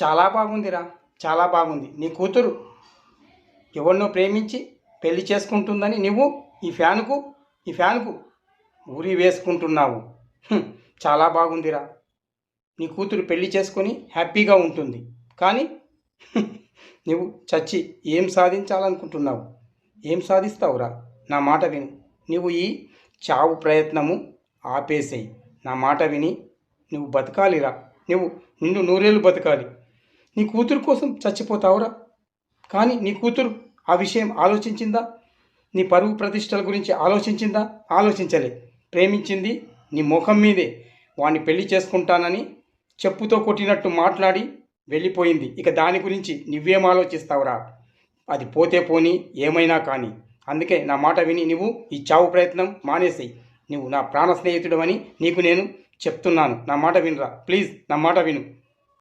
చాలా బాగుందిరా, చాలా బాగుంది. నీ కూతురు ఎవరినో ప్రేమించి పెళ్లి చేసుకుంటుందని నువ్వు ఈ ఫ్యాన్కు ఊరి వేసుకుంటున్నావు. హ్మ్, చాలా బాగుందిరా. నీ కూతురు పెళ్లి చేసుకొని హ్యాపీగా ఉంటుంది. కానీ నువ్వు చచ్చి ఏం సాధించాలనుకుంటున్నావు? ఏం సాధిస్తావురా? నా మాట విను. నువ్వు ఈ చావు ప్రయత్నము ఆపేసేయి. నా మాట విని నువ్వు బతకాలిరా. నువ్వు నిన్ను నూరేళ్ళు బతకాలి. నీ కూతురు కోసం చచ్చిపోతావురా. కానీ నీ కూతురు ఆ విషయం ఆలోచించిందా? నీ పరువు ప్రతిష్టల గురించి ఆలోచించిందా? ఆలోచించలే. ప్రేమించింది నీ ముఖం మీదే. వాణ్ణి పెళ్లి చేసుకుంటానని చెప్పుతో కొట్టినట్టు మాట్లాడి వెళ్ళిపోయింది. ఇక దాని గురించి నువ్వేం ఆలోచిస్తావురా? అది పోతే పోని, ఏమైనా కానీ. అందుకే నా మాట విని నువ్వు ఈ చావు ప్రయత్నం మానేసేయి. నువ్వు నా ప్రాణ స్నేహితుడు అని నీకు నేను చెప్తున్నాను. నా మాట వినురా, ప్లీజ్ నా మాట విను.